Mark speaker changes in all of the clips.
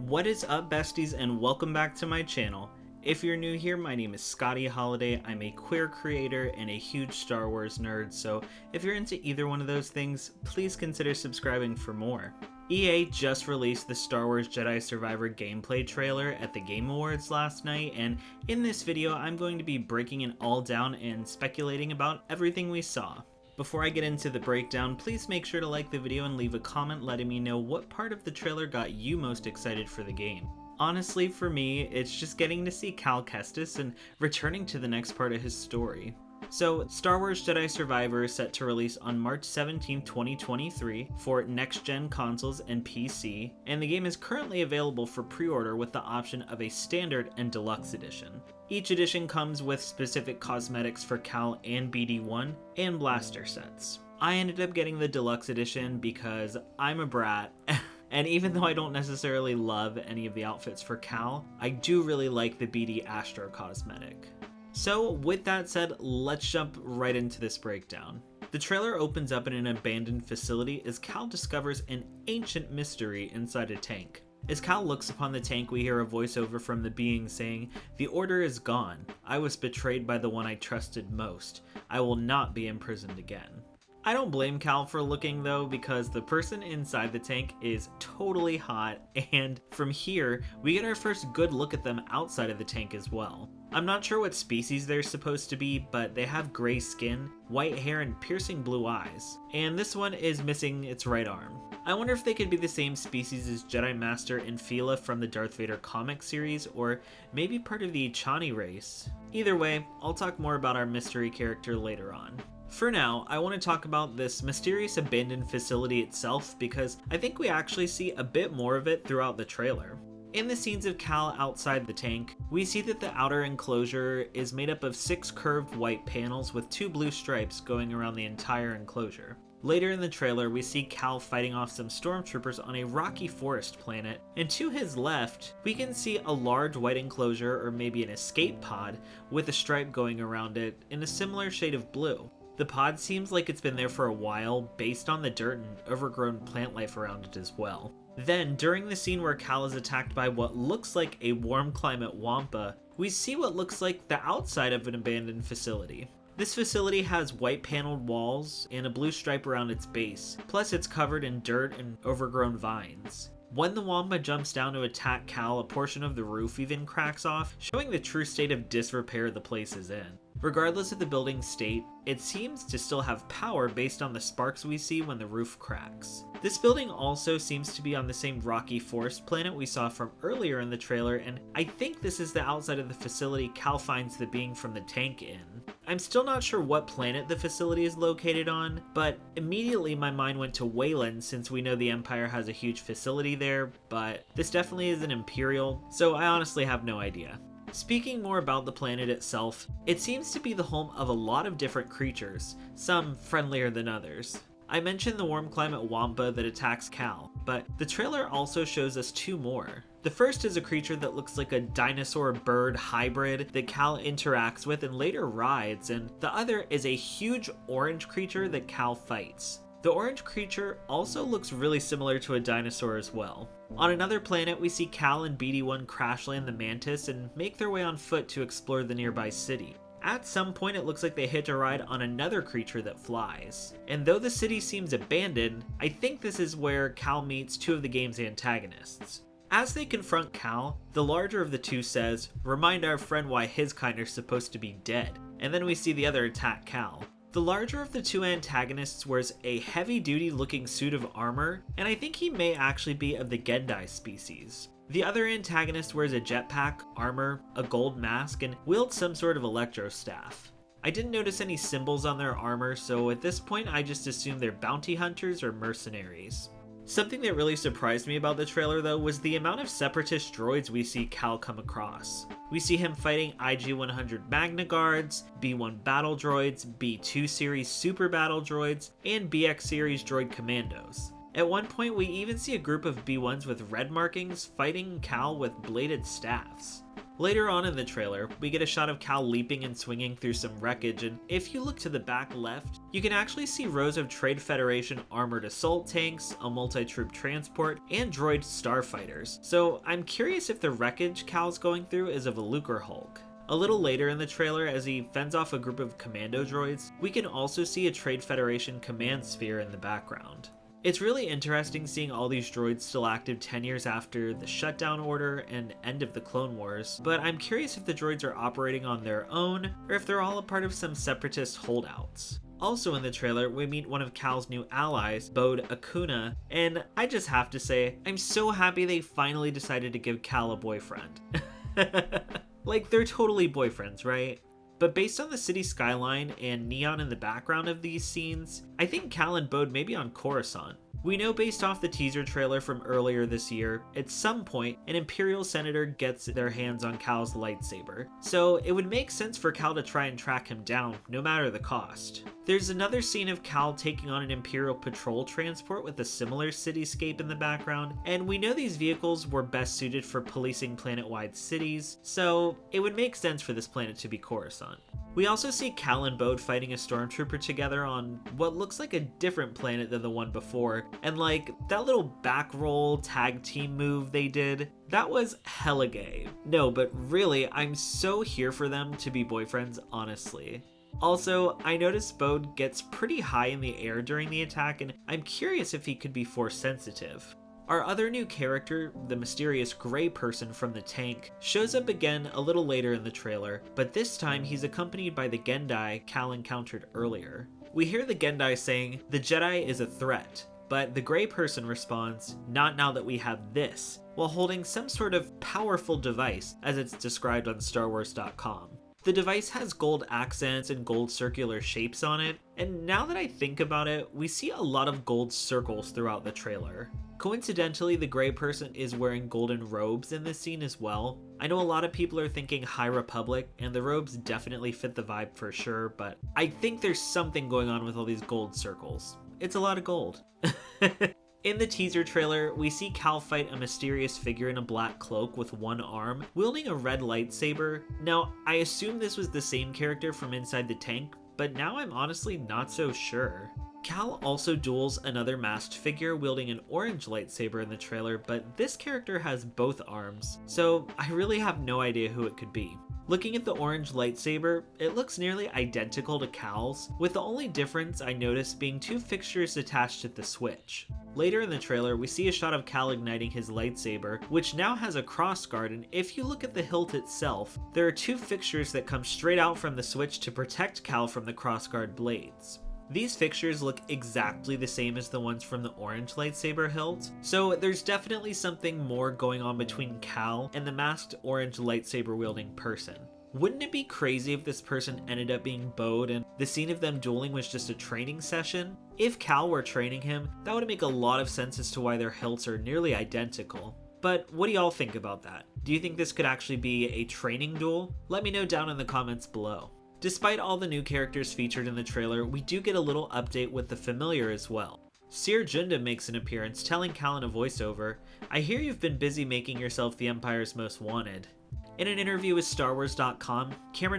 Speaker 1: What is up, besties, and welcome back to my channel. If you're new here, my name is Scotty Holiday. I'm a queer creator and a huge Star Wars nerd, so if you're into either one of those things, please consider subscribing for more. EA just released the Star Wars Jedi Survivor gameplay trailer at the Game Awards last night, and in this video I'm going to be breaking it all down and speculating about everything we saw. Before I get into the breakdown, please make sure to like the video and leave a comment letting me know what part of the trailer got you most excited for the game. Honestly, for me, it's just getting to see Cal Kestis and returning to the next part of his story. So, Star Wars Jedi Survivor is set to release on March 17, 2023 for next-gen consoles and PC, and the game is currently available for pre-order with the option of a standard and deluxe edition. Each edition comes with specific cosmetics for Cal and BD1 and blaster sets. I ended up getting the deluxe edition because I'm a brat. And even though I don't necessarily love any of the outfits for Cal, I do really like the BD Astro cosmetic. So with that said, let's jump right into this breakdown. The trailer opens up in an abandoned facility as Cal discovers an ancient mystery inside a tank. As Cal looks upon the tank, we hear a voiceover from the being saying, "The order is gone. I was betrayed by the one I trusted most. I will not be imprisoned again." I don't blame Cal for looking though, because the person inside the tank is totally hot, and from here, we get our first good look at them outside of the tank as well. I'm not sure what species they're supposed to be, but they have gray skin, white hair, and piercing blue eyes. And this one is missing its right arm. I wonder if they could be the same species as Jedi Master and Fila from the Darth Vader comic series, or maybe part of the Chani race. Either way, I'll talk more about our mystery character later on. For now, I want to talk about this mysterious abandoned facility itself because I think we actually see a bit more of it throughout the trailer. In the scenes of Cal outside the tank, we see that the outer enclosure is made up of 6 curved white panels with 2 blue stripes going around the entire enclosure. Later in the trailer, we see Cal fighting off some stormtroopers on a rocky forest planet, and to his left, we can see a large white enclosure or maybe an escape pod with a stripe going around it in a similar shade of blue. The pod seems like it's been there for a while based on the dirt and overgrown plant life around it as well. Then, during the scene where Cal is attacked by what looks like a warm climate wampa, we see what looks like the outside of an abandoned facility. This facility has white paneled walls and a blue stripe around its base, plus it's covered in dirt and overgrown vines. When the wampa jumps down to attack Cal, a portion of the roof even cracks off, showing the true state of disrepair the place is in. Regardless of the building's state, it seems to still have power based on the sparks we see when the roof cracks. This building also seems to be on the same rocky forest planet we saw from earlier in the trailer, and I think this is the outside of the facility Cal finds the being from the tank in. I'm still not sure what planet the facility is located on, but immediately my mind went to Wayland since we know the Empire has a huge facility there, but this definitely isn't Imperial, so I honestly have no idea. Speaking more about the planet itself, it seems to be the home of a lot of different creatures, some friendlier than others. I mentioned the warm climate wampa that attacks Cal, but the trailer also shows us 2 more. The first is a creature that looks like a dinosaur-bird hybrid that Cal interacts with and later rides, and the other is a huge orange creature that Cal fights. The orange creature also looks really similar to a dinosaur as well. On another planet, we see Cal and BD1 crash land the Mantis and make their way on foot to explore the nearby city. At some point, it looks like they hitch a ride on another creature that flies. And though the city seems abandoned, I think this is where Cal meets 2 of the game's antagonists. As they confront Cal, the larger of the 2 says, "Remind our friend why his kind are supposed to be dead," and then we see the other attack Cal. The larger of the 2 antagonists wears a heavy-duty looking suit of armor, and I think he may actually be of the Gendai species. The other antagonist wears a jetpack, armor, a gold mask, and wields some sort of electro staff. I didn't notice any symbols on their armor, so at this point I just assume they're bounty hunters or mercenaries. Something that really surprised me about the trailer though was the amount of Separatist droids we see Cal come across. We see him fighting IG-100 Magna Guards, B-1 battle droids, B-2 series super battle droids, and BX series droid commandos. At one point we even see a group of B-1s with red markings fighting Cal with bladed staffs. Later on in the trailer, we get a shot of Cal leaping and swinging through some wreckage, and if you look to the back left, you can actually see rows of Trade Federation armored assault tanks, a multi-troop transport, and droid starfighters. So I'm curious if the wreckage Cal's going through is of a Lucrehulk. A little later in the trailer, as he fends off a group of commando droids, we can also see a Trade Federation command sphere in the background. It's really interesting seeing all these droids still active 10 years after the shutdown order and end of the Clone Wars, but I'm curious if the droids are operating on their own, or if they're all a part of some Separatist holdouts. Also in the trailer, we meet one of Cal's new allies, Bode Akuna, and I just have to say, I'm so happy they finally decided to give Cal a boyfriend. Like, they're totally boyfriends, right? But based on the city skyline and neon in the background of these scenes, I think Cal and Bode may be on Coruscant. We know based off the teaser trailer from earlier this year, at some point, an Imperial senator gets their hands on Cal's lightsaber, so it would make sense for Cal to try and track him down, no matter the cost. There's another scene of Cal taking on an Imperial patrol transport with a similar cityscape in the background, and we know these vehicles were best suited for policing planet-wide cities, so it would make sense for this planet to be Coruscant. We also see Cal and Bode fighting a stormtrooper together on what looks like a different planet than the one before, and like, that little back roll tag team move they did, that was hella gay. No, but really, I'm so here for them to be boyfriends, honestly. Also, I noticed Bode gets pretty high in the air during the attack, and I'm curious if he could be force sensitive. Our other new character, the mysterious gray person from the tank, shows up again a little later in the trailer, but this time he's accompanied by the Gendai Cal encountered earlier. We hear the Gendai saying, "The Jedi is a threat," but the gray person responds, "Not now that we have this," while holding some sort of powerful device, as it's described on StarWars.com. The device has gold accents and gold circular shapes on it, and now that I think about it, we see a lot of gold circles throughout the trailer. Coincidentally, the gray person is wearing golden robes in this scene as well. I know a lot of people are thinking High Republic, and the robes definitely fit the vibe for sure, but I think there's something going on with all these gold circles. It's a lot of gold. In the teaser trailer, we see Cal fight a mysterious figure in a black cloak with one arm, wielding a red lightsaber. Now, I assume this was the same character from inside the tank, but now I'm honestly not so sure. Cal also duels another masked figure wielding an orange lightsaber in the trailer, but this character has both arms, so I really have no idea who it could be. Looking at the orange lightsaber, it looks nearly identical to Cal's, with the only difference I noticed being two fixtures attached at the switch. Later in the trailer, we see a shot of Cal igniting his lightsaber, which now has a crossguard, and if you look at the hilt itself, there are two fixtures that come straight out from the switch to protect Cal from the crossguard blades. These fixtures look exactly the same as the ones from the orange lightsaber hilt, so there's definitely something more going on between Cal and the masked orange lightsaber wielding person. Wouldn't it be crazy if this person ended up being Bode and the scene of them dueling was just a training session? If Cal were training him, that would make a lot of sense as to why their hilts are nearly identical. But what do y'all think about that? Do you think this could actually be a training duel? Let me know down in the comments below. Despite all the new characters featured in the trailer, we do get a little update with the familiar as well. Cere Junda makes an appearance, telling Cal in a voiceover, "I hear you've been busy making yourself the Empire's most wanted." In an interview with StarWars.com,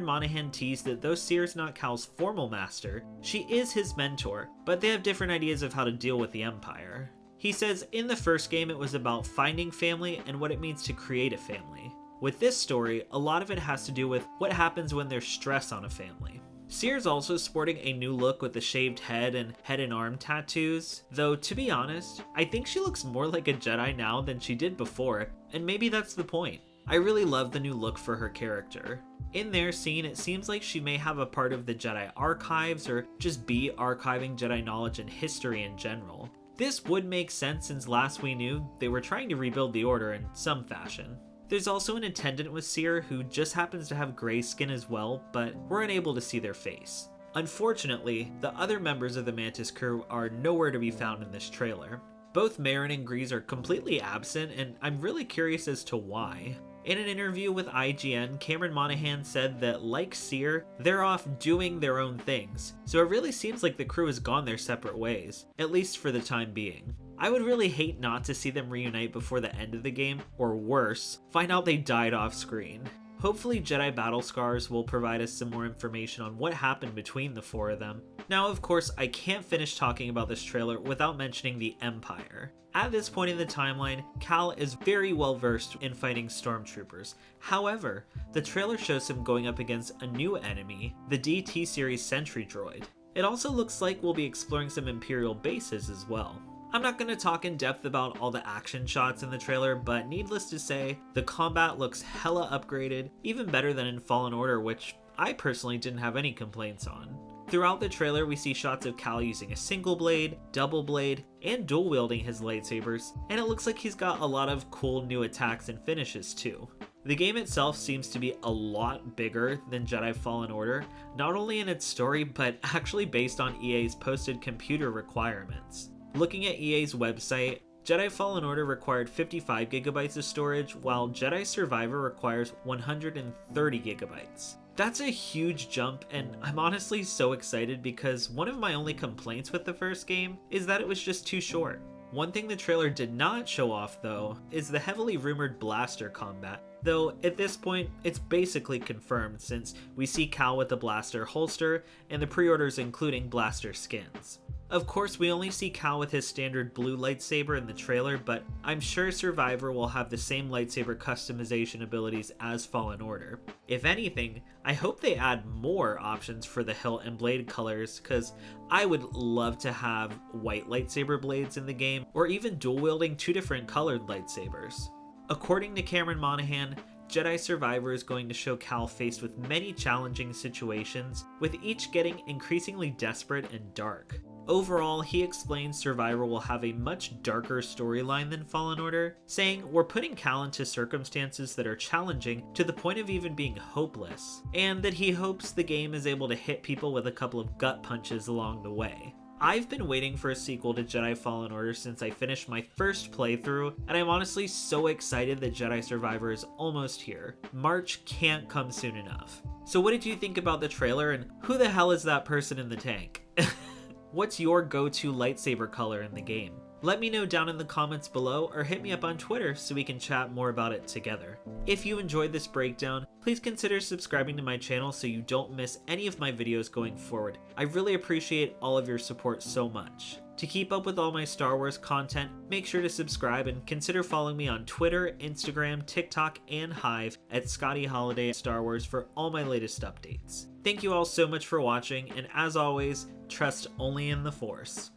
Speaker 1: Monaghan teased that though Cere's not Cal's formal master, she is his mentor, but they have different ideas of how to deal with the Empire. He says, in the first game it was about finding family and what it means to create a family. With this story, a lot of it has to do with what happens when there's stress on a family. Cere's also sporting a new look with the shaved head and arm tattoos, though to be honest, I think she looks more like a Jedi now than she did before, and maybe that's the point. I really love the new look for her character. In their scene, it seems like she may have a part of the Jedi archives or just be archiving Jedi knowledge and history in general. This would make sense since last we knew they were trying to rebuild the Order in some fashion. There's also an attendant with Cere who just happens to have gray skin as well, but we're unable to see their face. Unfortunately, the other members of the Mantis crew are nowhere to be found in this trailer. Both Merrin and Grease are completely absent, and I'm really curious as to why. In an interview with IGN, Monaghan said that, like Cere, they're off doing their own things, so it really seems like the crew has gone their separate ways, at least for the time being. I would really hate not to see them reunite before the end of the game, or worse, find out they died off screen. Hopefully Jedi Battle Scars will provide us some more information on what happened between the 4 of them. Now, of course, I can't finish talking about this trailer without mentioning the Empire. At this point in the timeline, Cal is very well versed in fighting stormtroopers. However, the trailer shows him going up against a new enemy, the DT series Sentry Droid. It also looks like we'll be exploring some Imperial bases as well. I'm not going to talk in depth about all the action shots in the trailer, but needless to say, the combat looks hella upgraded, even better than in Fallen Order, which I personally didn't have any complaints on. Throughout the trailer, we see shots of Cal using a single blade, double blade, and dual wielding his lightsabers, and it looks like he's got a lot of cool new attacks and finishes too. The game itself seems to be a lot bigger than Jedi Fallen Order, not only in its story, but actually based on EA's posted computer requirements. Looking at EA's website, Jedi Fallen Order required 55 gigabytes of storage, while Jedi Survivor requires 130 gigabytes. That's a huge jump, and I'm honestly so excited because one of my only complaints with the first game is that it was just too short. One thing the trailer did not show off though is the heavily rumored blaster combat, though at this point it's basically confirmed since we see Cal with the blaster holster and the pre-orders including blaster skins. Of course, we only see Cal with his standard blue lightsaber in the trailer, but I'm sure Survivor will have the same lightsaber customization abilities as Fallen Order. If anything, I hope they add more options for the hilt and blade colors, cause I would love to have white lightsaber blades in the game, or even dual wielding 2 different colored lightsabers. According to Cameron Monaghan, Jedi Survivor is going to show Cal faced with many challenging situations, with each getting increasingly desperate and dark. Overall, he explains Survivor will have a much darker storyline than Fallen Order, saying we're putting Cal into circumstances that are challenging to the point of even being hopeless, and that he hopes the game is able to hit people with a couple of gut punches along the way. I've been waiting for a sequel to Jedi Fallen Order since I finished my first playthrough, and I'm honestly so excited that Jedi Survivor is almost here. March can't come soon enough. So what did you think about the trailer, and who the hell is that person in the tank? What's your go-to lightsaber color in the game? Let me know down in the comments below or hit me up on Twitter so we can chat more about it together. If you enjoyed this breakdown, please consider subscribing to my channel so you don't miss any of my videos going forward. I really appreciate all of your support so much. To keep up with all my Star Wars content, make sure to subscribe and consider following me on Twitter, Instagram, TikTok, and Hive at Scotty Holiday Star Wars for all my latest updates. Thank you all so much for watching, and as always, trust only in the Force.